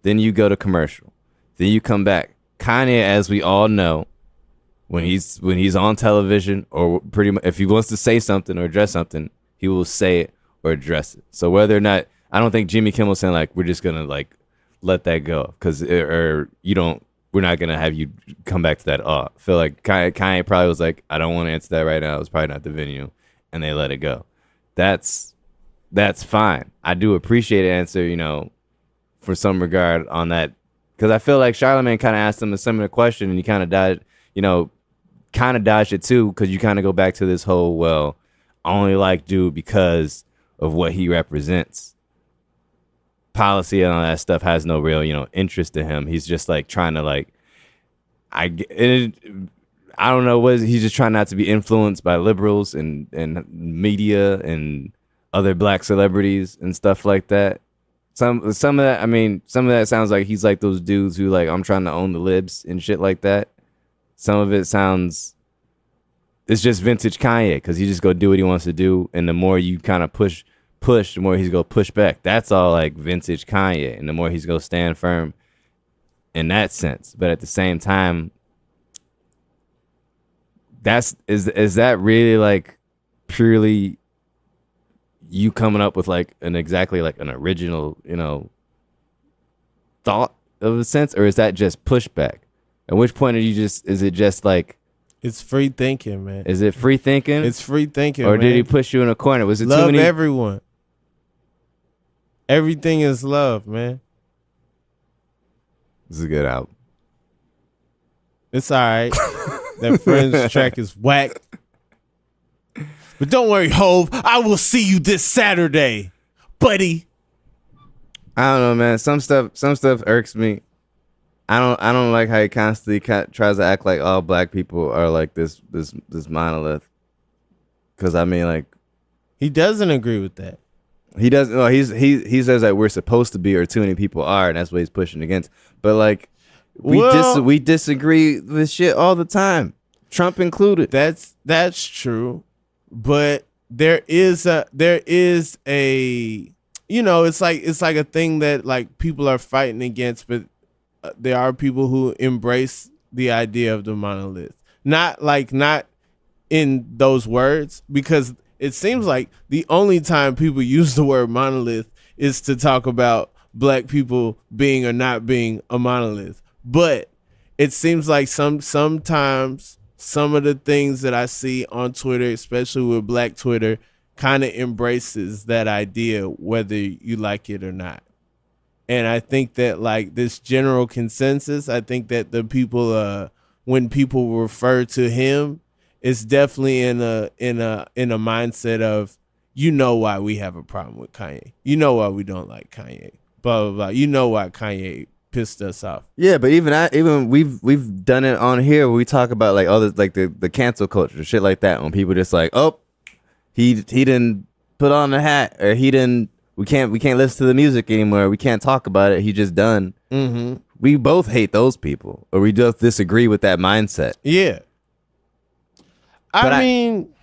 Then you go to commercial. Then you come back. Kanye, as we all know, when he's on television or pretty much if he wants to say something or address something, he will say it or address it. So whether or not, I don't think Jimmy Kimmel saying we're just gonna let that go because we're not gonna have you come back to that. I feel like Kanye probably was like, I don't want to answer that right now. It's probably not the venue, and they let it go. That's fine. I do appreciate an answer, for some regard on that, because I feel like Charlamagne kind of asked him a similar question, and he kind of dodged it too, because you kind of go back to this whole, well, I only like dude because of what he represents. Policy and all that stuff has no real, interest to him. He's just trying to I don't know, he's just trying not to be influenced by liberals and media and other black celebrities and stuff like that. Some of that sounds like he's like those dudes who I'm trying to own the libs and shit like that. Some of it sounds, it's just vintage Kanye because he just go do what he wants to do, and the more you kind of push, the more he's gonna push back. That's all vintage Kanye, and the more he's gonna stand firm in that sense. But at the same time, is that really purely you coming up with an original thought of a sense, or is that just pushback? At which point is it just it's free thinking, man? Is it free thinking? It's free thinking, or man. Did he push you in a corner? Was it love too many? Everyone. Everything is love, man. This is a good album. It's all right. That Friends track is whack. But don't worry, Hove. I will see you this Saturday, buddy. I don't know, man. Some stuff irks me. I don't like how he constantly tries to act like all black people are this monolith. Because he doesn't agree with that. He doesn't. No, he says that we're supposed to be, or too many people are, and that's what he's pushing against. But we disagree with shit all the time, Trump included. That's true, but there is a it's like a thing that people are fighting against, but there are people who embrace the idea of the monolith, not in those words, because it seems like the only time people use the word monolith is to talk about black people being or not being a monolith. But it seems like sometimes some of the things that I see on Twitter, especially with black Twitter, kind of embraces that idea, whether you like it or not. And I think that this general consensus, I think that the people, when people refer to him, it's definitely in a mindset of, why we have a problem with Kanye. You know why we don't like Kanye. Blah, blah, blah. You know why Kanye pissed us off. Yeah, but even we've done it on here where we talk about like all this, like the cancel culture, shit like that, when people just like, oh, he didn't put on the hat, or he didn't, we can't listen to the music anymore, we can't talk about it, he just done. Mm-hmm. We both hate those people, or we just disagree with that mindset. Yeah. I mean,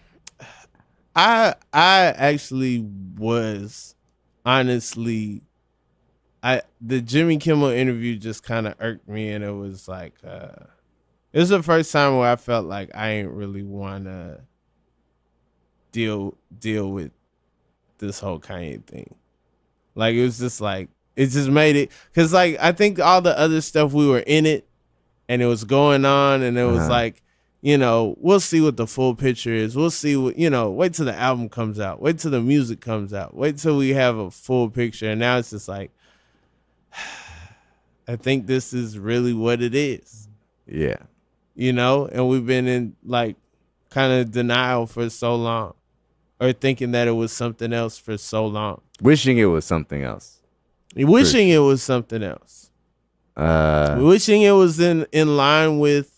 I actually was honestly, the Jimmy Kimmel interview just kind of irked me, and it was like it was the first time where I felt like I ain't really want to deal with this whole Kanye thing. Like, it was just like, it just made it, because like I think all the other stuff, we were in it and it was going on, and it was like, you know, we'll see what the full picture is. We'll see what, you know, wait till the album comes out. Wait till the music comes out. Wait till we have a full picture. And now it's just like, I think this is really what it is. Yeah. You know, and we've been in like kind of denial for so long, or thinking that it was something else for so long. Wishing it was something else. Wishing it was something else. Wishing it was in line with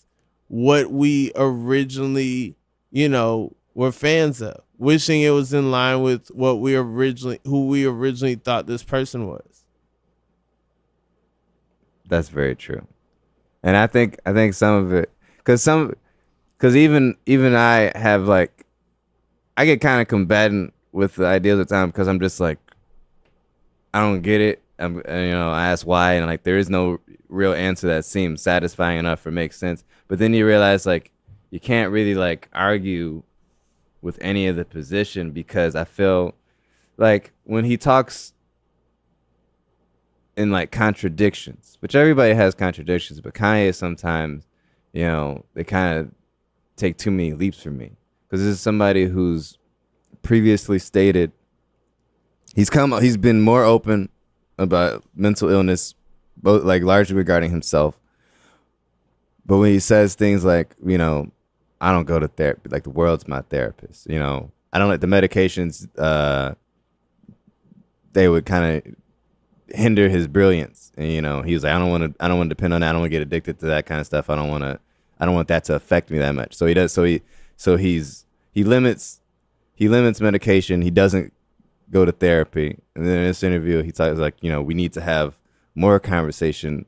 what we originally, you know, were fans of. Wishing it was in line with what who we originally thought this person was. That's very true. And I think some of it, because even I have like, I get kind of combatant with the ideas at times, because I'm just like, I don't get it. I ask why, and like there is no real answer that seems satisfying enough or makes sense. But then you realize like you can't really like argue with any of the position, because I feel like when he talks in like contradictions, which everybody has contradictions, but Kanye sometimes, you know, they kind of take too many leaps for me, because this is somebody who's previously stated he's been more open about mental illness, both like largely regarding himself. But when he says things like, you know, I don't go to therapy, like the world's my therapist, you know, I don't like the medications, they would kind of hinder his brilliance. And, you know, he was like, I don't want to depend on that. I don't want to get addicted to that kind of stuff. I don't want that to affect me that much. So he limits medication. He doesn't go to therapy. And then in this interview, he talks like, you know, we need to have more conversation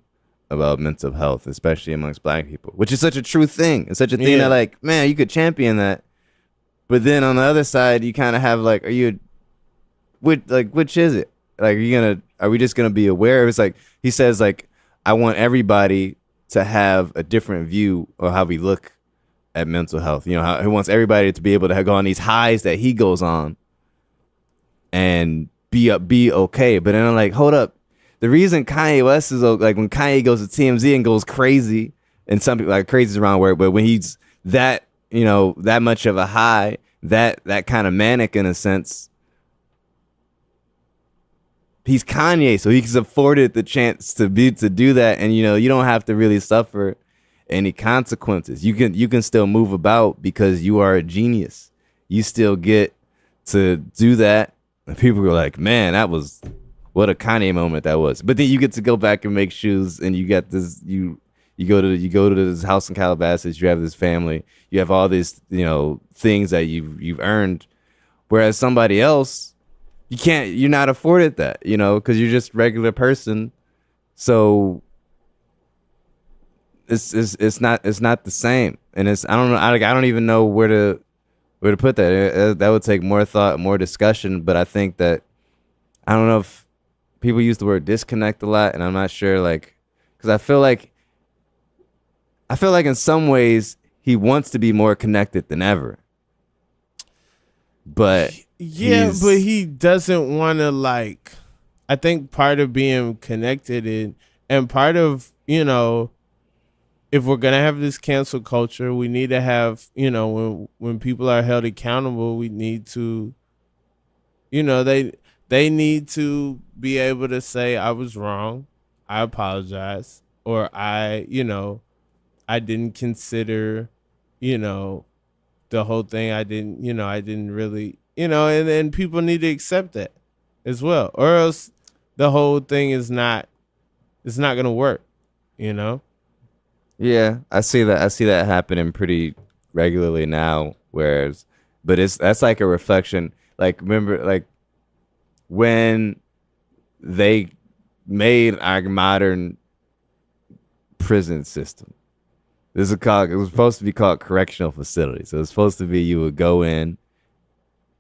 about mental health, especially amongst Black people, which is such a true thing. It's such a thing that like, man, you could champion that. But then on the other side, you kind of have like, which is it? Like, are we just going to be aware? It's like, he says like, I want everybody to have a different view of how we look at mental health. You know, how he wants everybody to be able to go on these highs that he goes on and be okay. But then I'm like, hold up. The reason Kanye West is like, when Kanye goes to TMZ and goes crazy, and some people like crazy is the wrong word, but when he's that, you know, that much of a high, that kind of manic in a sense, he's Kanye, so he's afforded the chance to do that, and you know, you don't have to really suffer any consequences. You can still move about because you are a genius. You still get to do that. And people were like, man, what a Kanye moment that was. But then you get to go back and make shoes, and you got this, you go to this house in Calabasas, you have this family, you have all these, you know, things that you've earned, whereas somebody else, you're not afforded that, you know, because you're just a regular person. So it's not the same, and I don't know, I don't even know where to put that. That would take more thought, more discussion. But I think that, I don't know if people use the word disconnect a lot, and I'm not sure, like, because I feel like in some ways he wants to be more connected than ever. But but he doesn't want to, like, I think part of being connected and part of, you know, if we're going to have this cancel culture, we need to have, you know, when people are held accountable, we need to, you know, they need to be able to say, I was wrong, I apologize, or I didn't consider, you know, the whole thing. I didn't really, you know, and then people need to accept that as well, or else the whole thing is not it's not gonna work. You know. Yeah, I see that. I see that happening pretty regularly now. But that's like a reflection. Like, remember, like when they made our modern prison system. It was supposed to be called correctional facility. So it's supposed to be you would go in,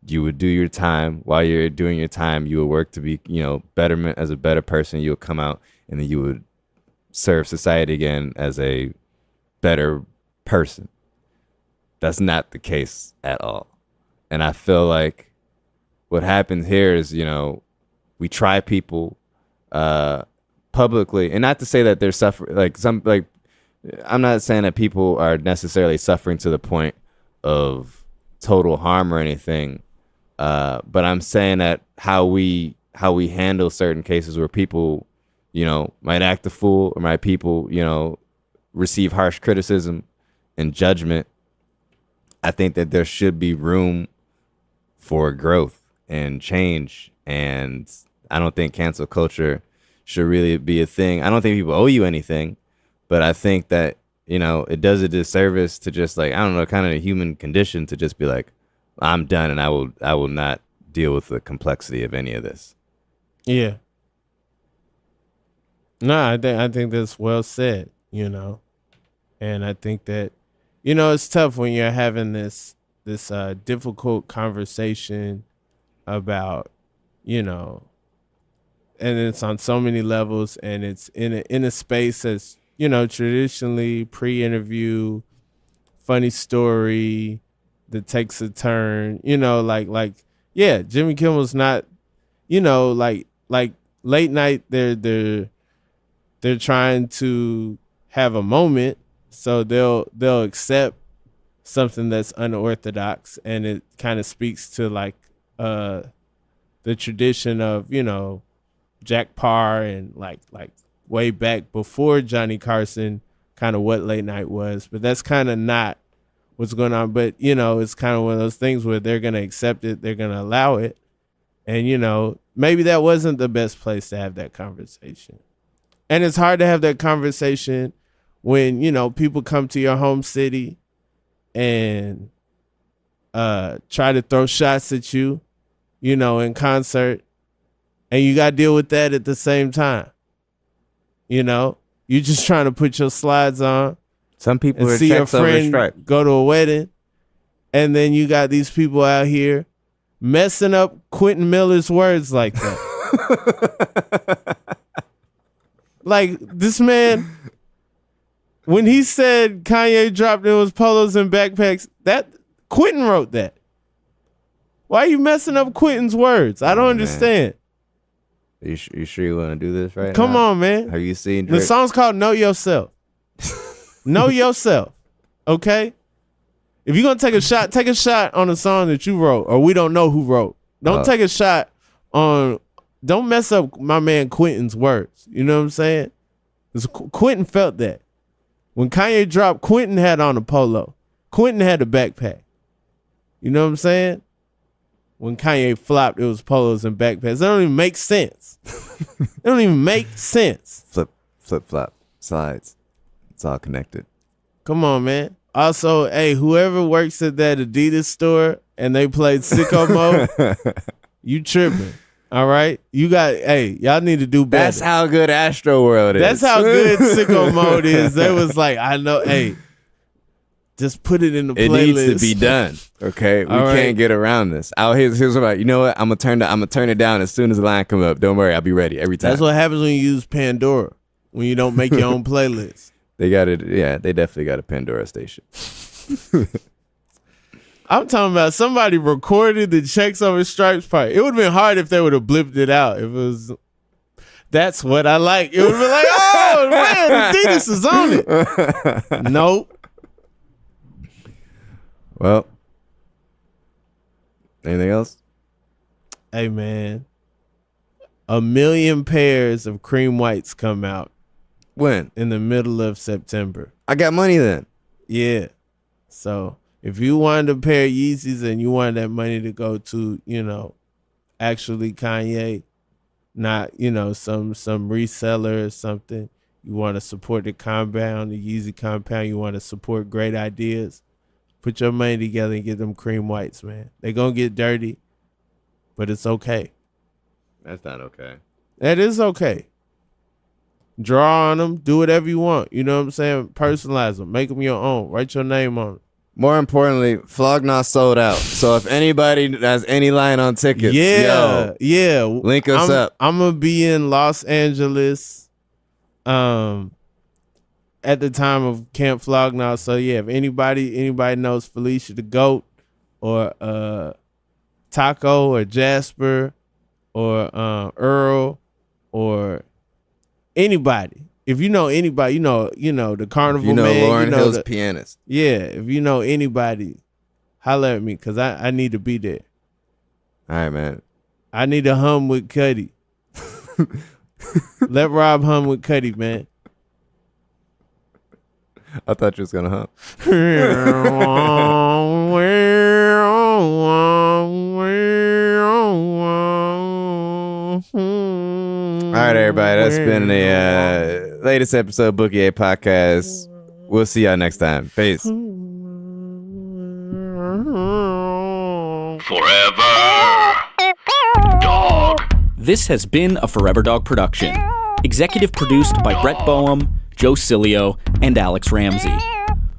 you would do your time. While you're doing your time, you would work to be, betterment as a better person. You would come out and then you would serve society again as a better person. That's not the case at all. And I feel like what happens here is, we try people publicly, and not to say that they're suffering, I'm not saying that people are necessarily suffering to the point of total harm or anything, but I'm saying that how we handle certain cases where people, might act a fool, or people, receive harsh criticism and judgment. I think that there should be room for growth and change, and I don't think cancel culture should really be a thing. I don't think people owe you anything, but I think that, it does a disservice to just kind of a human condition to just be like, I'm done and I will not deal with the complexity of any of this. Yeah. No, I think that's well said, and I think that, it's tough when you're having this difficult conversation about, and it's on so many levels, and it's in a space that's, traditionally pre-interview, funny story that takes a turn, yeah, Jimmy Kimmel's not, like late night, they're trying to have a moment, so they'll accept something that's unorthodox, and it kind of speaks to the tradition of, Jack Parr and like way back before Johnny Carson, kind of what late night was. But that's kind of not what's going on. But, it's kind of one of those things where they're going to accept it. They're going to allow it. And, maybe that wasn't the best place to have that conversation. And it's hard to have that conversation when, people come to your home city and try to throw shots at you, in concert. And you got to deal with that at the same time. You're just trying to put your slides on. Some people and are see your checks over friend stripe. go to a wedding. And then you got these people out here messing up Quentin Miller's words like that. Like, this man, when he said Kanye dropped in his polos and backpacks, that Quentin wrote that. Why are you messing up Quentin's words? I don't understand. You sure you want to do this right Come now? on, man. Have you seen Drake? The song's called Know Yourself. Know yourself. Okay? If you're going to take a shot on a song that you wrote or we don't know who wrote. Don't take a shot on, don't mess up my man Quentin's words. You know what I'm saying? Because Quentin felt that. When Kanye dropped, Quentin had on a polo. Quentin had a backpack. You know what I'm saying? When Kanye flopped, it was polos and backpacks. That don't even make sense. It don't even make sense. Flip flop slides. It's all connected. Come on, man. Also, hey, whoever works at that Adidas store and they played Sicko Mode, you tripping. All right? Y'all need to do better. That's how good Astroworld is. That's how good Sicko Mode is. They was like, I know, hey, just put it in the playlist. It needs to be done. Okay? We can't get around this. Here's what, you know what? I'm gonna turn it down as soon as the line come up. Don't worry, I'll be ready every time. That's what happens when you use Pandora, when you don't make your own playlist. They got it. Yeah, they definitely got a Pandora station. I'm talking about somebody recorded the Checks Over Stripes part. It would have been hard if they would have blipped it out. It was, that's what I like. It would have been like, oh, man, Adidas is on it. Nope. Well, anything else? Hey, man. 1 million pairs of cream whites come out. When? In the middle of September. I got money then. Yeah. So if you wanted a pair of Yeezys and you wanted that money to go to, actually Kanye, not, you know, some reseller or something. You want to support the compound, the Yeezy compound. You want to support great ideas. Put your money together and get them cream whites, man. They're going to get dirty, but it's okay. That's not okay. That is okay. Draw on them. Do whatever you want. You know what I'm saying? Personalize them. Make them your own. Write your name on them. More importantly, Flognaw sold out. So if anybody has any line on tickets, Yeah. link us up. I'm going to be in Los Angeles at the time of Camp Flognaw. So yeah, if anybody knows Felicia the Goat or Taco or Jasper or Earl or anybody, if you know anybody, you know the Carnival Man, Lauryn Hill's pianist. Yeah, if you know anybody, holler at me because I need to be there. All right, man. I need to hum with Cuddy. Let Rob hum with Cuddy, man. I thought you was gonna hum. All right, everybody. That's been the latest episode of Bookie A Podcast. We'll see y'all next time. Peace. Forever Dog. This has been a Forever Dog production. Executive produced by Brett Boehm, Joe Cilio, and Alex Ramsey.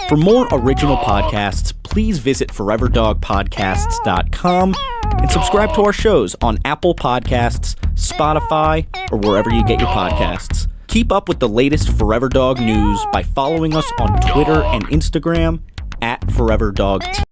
For more original podcasts, please visit foreverdogpodcasts.com and subscribe to our shows on Apple Podcasts, Spotify, or wherever you get your podcasts. Keep up with the latest Forever Dog news by following us on Twitter and Instagram @ForeverDogT.